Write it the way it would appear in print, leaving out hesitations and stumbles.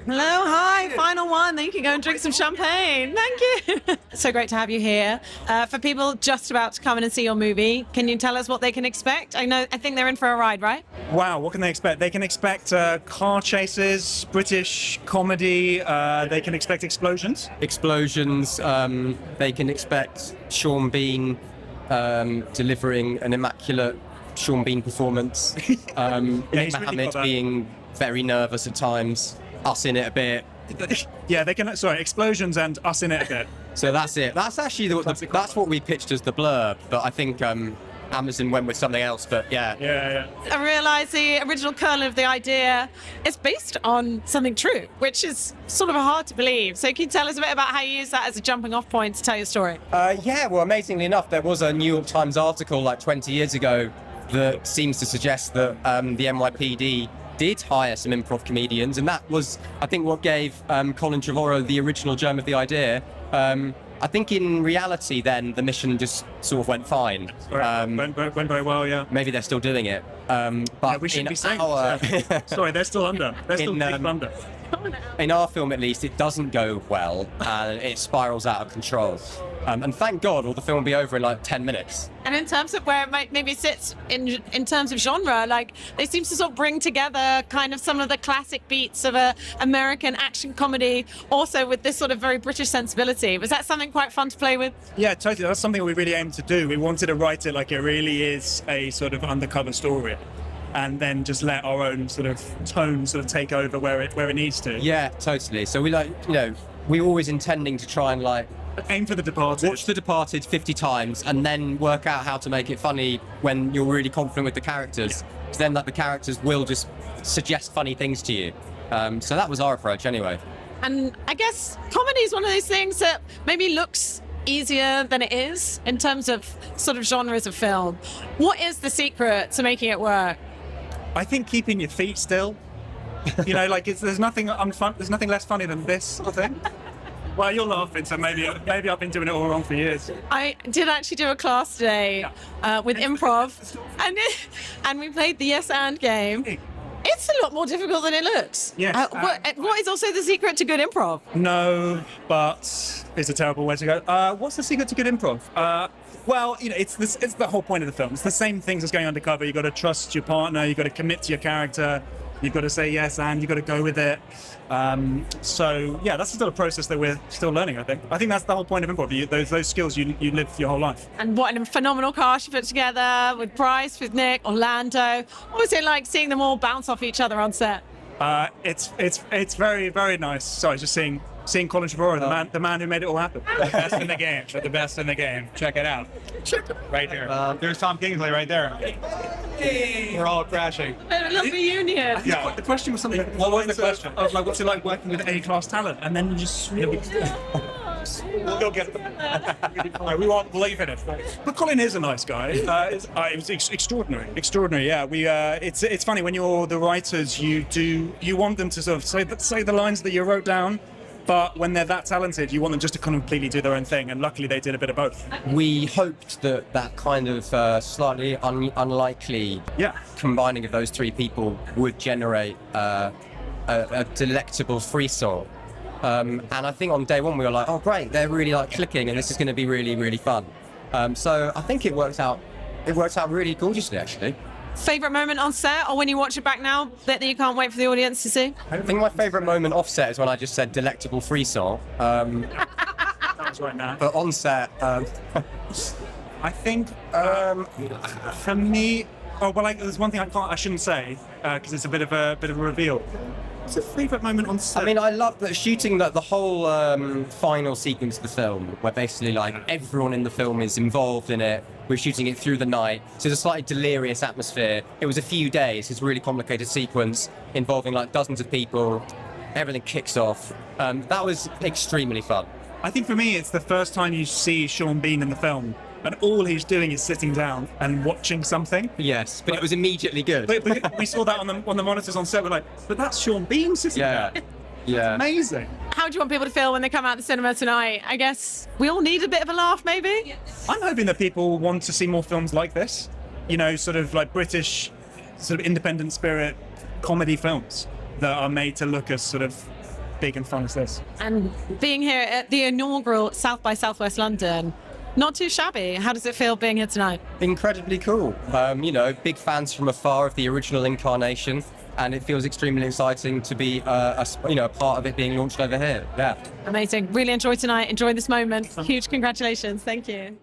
Hello, hi, final one. Then you can go and drink some champagne. Thank you. So great to have you here. For people just about to come in and see your movie, can you tell us what they can expect? I think they're in for a ride, right? Wow, what can they expect? They can expect car chases, British comedy, they can expect explosions. Explosions, they can expect Sean Bean delivering an immaculate Sean Bean performance. Nick Mohammed being very nervous at times, us in it a bit. Yeah, they can, explosions and us in it a bit. So that's it. That's actually that's what we pitched as the blurb, but I think Amazon went with something else, but yeah. I realise the original kernel of the idea is based on something true, which is sort of hard to believe. So can you tell us a bit about how you use that as a jumping off point to tell your story? Well, amazingly enough, there was a New York Times article like 20 years ago that seems to suggest that the NYPD did hire some improv comedians, and that was, I think, what gave Colin Trevorrow the original germ of the idea. I think in reality then the mission just sort of went fine. Went very well, yeah. Maybe they're still doing it. But we shouldn't be saying Sorry, they're still under. They're still deep under. In our film, at least, it doesn't go well, and it spirals out of control. And thank God, or the film will be over in like 10 minutes. And in terms of where it might maybe sits in terms of genre, like they seem to sort of bring together kind of some of the classic beats of a American action comedy, also with this sort of very British sensibility. Was that something quite fun to play with? Yeah, totally. That's something we really aimed to do. We wanted to write it like it really is a sort of undercover story, and then just let our own sort of tone sort of take over where it needs to. Yeah, totally. So we we're always intending to try and aim for The Departed. Watch The Departed 50 times and then work out how to make it funny when you're really confident with the characters. Yeah. So then the characters will just suggest funny things to you. So that was our approach anyway. And I guess comedy is one of those things that maybe looks easier than it is in terms of sort of genres of film. What is the secret to making it work? I think keeping your feet still. There's nothing less funny than this sort of thing. Well, you're laughing, so maybe I've been doing it all wrong for years. I did actually do a class today with improv, and we played the yes and game. It's a lot more difficult than it looks. Yes. What is also the secret to good improv? No, but it's a terrible way to go. What's the secret to good improv? It's the whole point of the film. It's the same things as going undercover. You've got to trust your partner. You've got to commit to your character. You've got to say yes, and you've got to go with it. That's still a process that we're still learning, I think. I think that's the whole point of improv. Those skills you live your whole life. And what a phenomenal cast you put together with Bryce, with Nick, Orlando. What was it like seeing them all bounce off each other on set? It's very, very nice. Sorry, just seeing Colin Trevorrow, the man who made it all happen. The best in the game. The best in the game. Check it out. Right here. There's Tom Kingsley right there. We're all crashing. A little reunion. Yeah. The question was something. What was the question? I was like, what's it like working with A-class talent? And then you just we'll go get them. We won't believe in it. But Colin is a nice guy. It was extraordinary. Yeah, it's funny when you're the writers, you want them to sort of say the lines that you wrote down. But when they're that talented, you want them just to completely do their own thing, and luckily they did a bit of both. We hoped that kind of slightly unlikely combining of those three people would generate a delectable frisson. And I think on day one we were like, oh great, they're really clicking, and this is going to be really, really fun. So I think it worked out really gorgeously, actually. Favourite moment on set, or when you watch it back now that you can't wait for the audience to see? I think my favourite moment off set is when I just said delectable frisson. That was right now. But on set, I think for me, there's one thing I shouldn't say because it's a bit of a reveal. What's a favourite moment on set? I mean, I love that shooting the whole final sequence of the film, where basically everyone in the film is involved in it. We're shooting it through the night, so it's a slightly delirious atmosphere. It was a few days. It's a really complicated sequence involving dozens of people. Everything kicks off. That was extremely fun. I think for me, it's the first time you see Sean Bean in the film, and all he's doing is sitting down and watching something. Yes, but it was immediately good. But we saw that on the monitors on set. We're like, but that's Sean Bean sitting there. Yeah. Amazing. How do you want people to feel when they come out the cinema tonight? I guess we all need a bit of a laugh, maybe? I'm hoping that people want to see more films like this. Sort of like British, sort of independent spirit comedy films that are made to look as sort of big and fun as this. And being here at the inaugural South by Southwest London, not too shabby. How does it feel being here tonight? Incredibly cool. Big fans from afar of the original incarnation, and it feels extremely exciting to be a part of it being launched over here. Yeah. Amazing. Really enjoyed tonight. Enjoy this moment. Huge congratulations. Thank you.